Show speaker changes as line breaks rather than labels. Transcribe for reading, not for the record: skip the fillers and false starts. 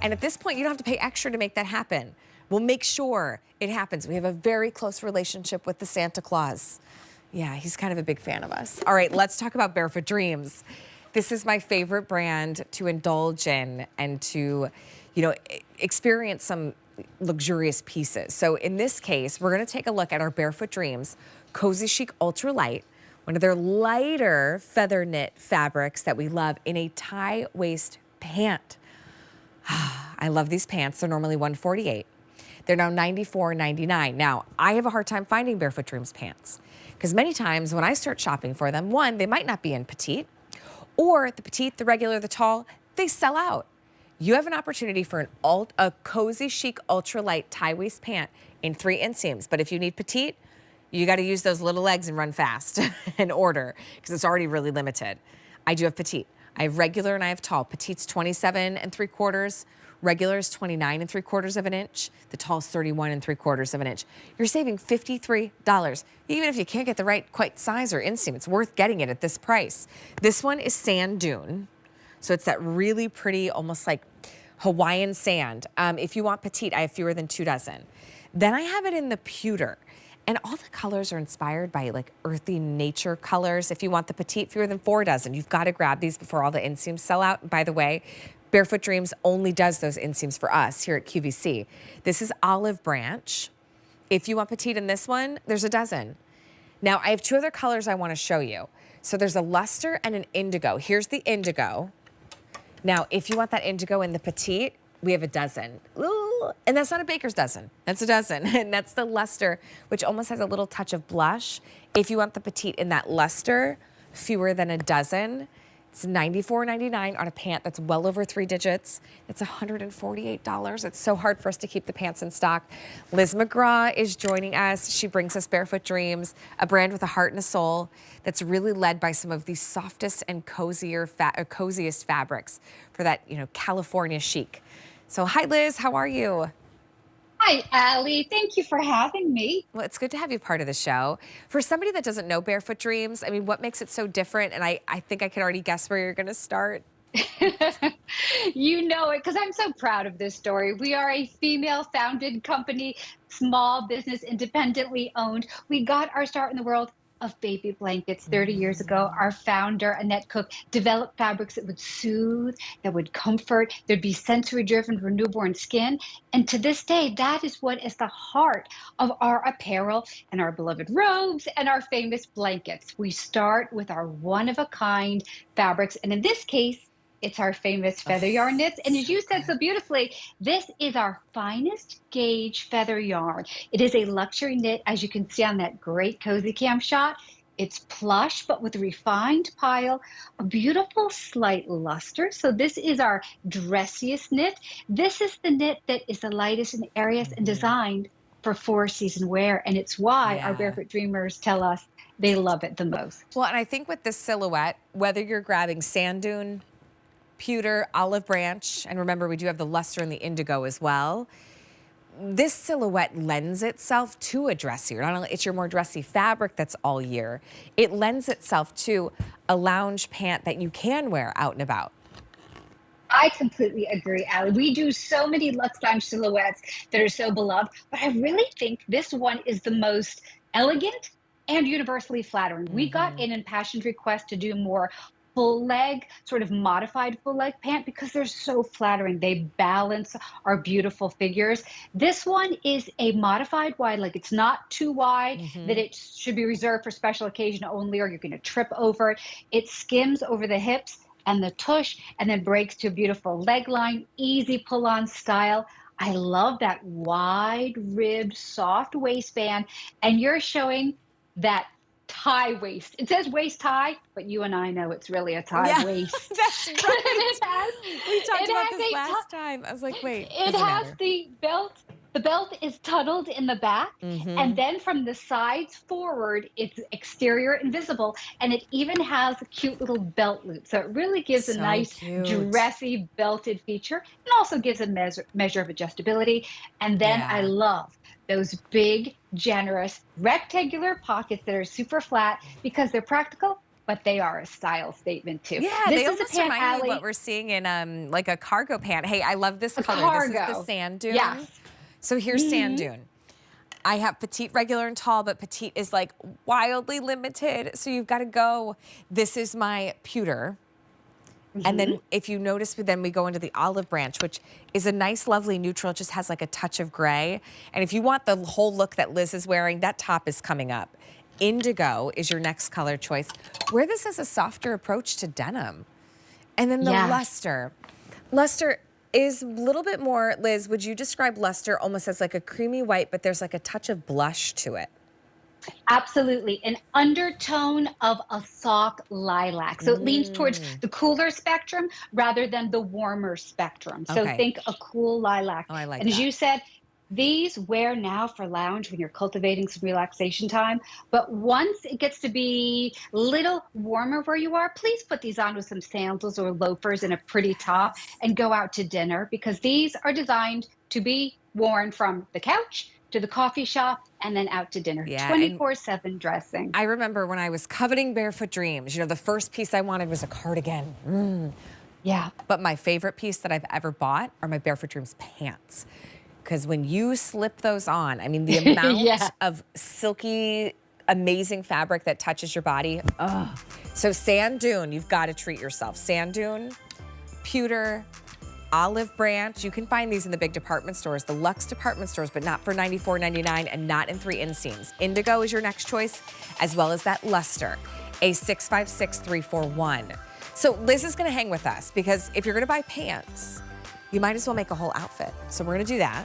And at this point, you don't have to pay extra to make that happen. We'll make sure it happens. We have a very close relationship with the Santa Claus. Yeah, he's kind of a big fan of us. All right, let's talk about Barefoot Dreams. This is my favorite brand to indulge in and to, experience some luxurious pieces. So in this case, we're gonna take a look at our Barefoot Dreams CozyChic Ultra Light, one of their lighter feather knit fabrics that we love in a tie waist pant. I love these pants. They're normally $148. They're now $94.99. Now, I have a hard time finding Barefoot Dreams pants because many times when I start shopping for them, one, they might not be in petite, or the petite, the regular, the tall, they sell out. You have an opportunity for a CozyChic ultralight tie waist pant in 3 inseams. But if you need petite, you got to use those little legs and run fast and order because it's already really limited. I do have petite. I have regular and I have tall. Petite's 27 3/4. Regular is 29 3/4 of an inch. The tall is 31 3/4 of an inch. You're saving $53. Even if you can't get the right quite size or inseam, it's worth getting it at this price. This one is sand dune. So it's that really pretty, almost like Hawaiian sand. If you want petite, I have fewer than 2 dozen. Then I have it in the pewter. And all the colors are inspired by like earthy nature colors. If you want the petite, fewer than 4 dozen. You've got to grab these before all the inseams sell out. And by the way, Barefoot Dreams only does those inseams for us here at QVC. This is olive branch. If you want petite in this one, there's a dozen. Now, I have 2 other colors I want to show you. So there's a luster and an indigo. Here's the indigo. Now, if you want that indigo in the petite, we have a dozen. Ooh, and that's not a baker's dozen. That's a dozen. And that's the luster, which almost has a little touch of blush. If you want the petite in that luster, fewer than a dozen. It's $94.99 on a pant that's well over 3 digits. It's $148. It's so hard for us to keep the pants in stock. Liz McGraw is joining us. She brings us Barefoot Dreams, a brand with a heart and a soul that's really led by some of the softest and coziest fabrics for that, California chic. So hi, Liz, how are you?
Hi, Allie. Thank you for having me.
Well, it's good to have you part of the show. For somebody that doesn't know Barefoot Dreams, I mean, what makes it so different? And I think I can already guess where you're going to start.
You know it because I'm so proud of this story. We are a female-founded company, small business, independently owned. We got our start in the world of baby blankets 30 years ago. Our founder, Annette Cook, developed fabrics that would soothe, that would comfort, there'd be sensory driven for newborn skin. And to this day, that is what is the heart of our apparel and our beloved robes and our famous blankets. We start with our one-of-a-kind fabrics. And in this case, it's our famous feather yarn knits. And as you said so beautifully, this is our finest gauge feather yarn. It is a luxury knit, as you can see on that great cozy cam shot. It's plush, but with a refined pile, a beautiful slight luster. So this is our dressiest knit. This is the knit that is the lightest and airiest and designed for 4-season wear. And it's why our Barefoot Dreamers tell us they love it the most.
Well, and I think with this silhouette, whether you're grabbing sand dune, pewter, olive branch, and remember we do have the luster and the indigo as well. This silhouette lends itself to a dressier. Not only it's your more dressy fabric that's all year, it lends itself to a lounge pant that you can wear out and about.
I completely agree, Allie. We do so many luxe lounge silhouettes that are so beloved, but I really think this one is the most elegant and universally flattering. We got in passionate request to do more full leg, sort of modified full leg pant because they're so flattering. They balance our beautiful figures. This one is a modified wide leg. It's not too wide that it should be reserved for special occasion only or you're going to trip over it. It skims over the hips and the tush and then breaks to a beautiful leg line, easy pull on style. I love that wide ribbed, soft waistband. And you're showing that tie waist. It says waist tie, but you and I know it's really a tie waist.
That's right. We talked about this last time. I was like, wait,
it has the belt. The belt is tunneled in the back, and then from the sides forward, it's exterior and visible, and it even has a cute little belt loop. So it really gives a nice dressy belted feature and also gives a measure of adjustability. And then I love those big, generous, rectangular pockets that are super flat because they're practical but they are a style statement too.
Yeah,
This
they
is a
almost
pant
remind me of what
alley,
we're seeing in like a cargo pant. Hey, I love this
a
color. This is the
cargo.
sand dune.
Yes.
So here's sand dune. I have petite, regular, and tall, but petite is like wildly limited. So you've got to go. This is my pewter. And then if you notice, then we go into the olive branch, which is a nice, lovely neutral. It just has like a touch of gray. And if you want the whole look that Liz is wearing, that top is coming up. Indigo is your next color choice, where this has a softer approach to denim. And then the
Yes.
luster. Luster is a little bit more, Liz, would you describe luster almost as like a creamy white, but there's like a touch of blush to it?
Absolutely. An undertone of a soft lilac. So it leans towards the cooler spectrum rather than the warmer spectrum. So
Okay.
think a cool lilac.
Oh, I like
And as
that.
you said, these wear now for lounge when you're cultivating some relaxation time. But once it gets to be a little warmer where you are, please put these on with some sandals or loafers and a pretty top and go out to dinner, because these are designed to be worn from the couch to the coffee shop and then out to dinner.
Yeah, and
24/7 dressing.
I remember when I was coveting Barefoot Dreams, you know, the first piece I wanted was a cardigan.
Yeah.
But my favorite piece that I've ever bought are my Barefoot Dreams pants. Because when you slip those on, I mean, the amount
Yeah.
of silky, amazing fabric that touches your body. Oh. So sand dune, you've got to treat yourself. Sand dune, pewter, olive branch. You can find these in the big department stores, the luxe department stores, but not for $94.99 and not in 3 inseams. Indigo is your next choice, as well as that luster, a 656341. So Liz is going to hang with us, because if you're going to buy pants, you might as well make a whole outfit. So we're going to do that.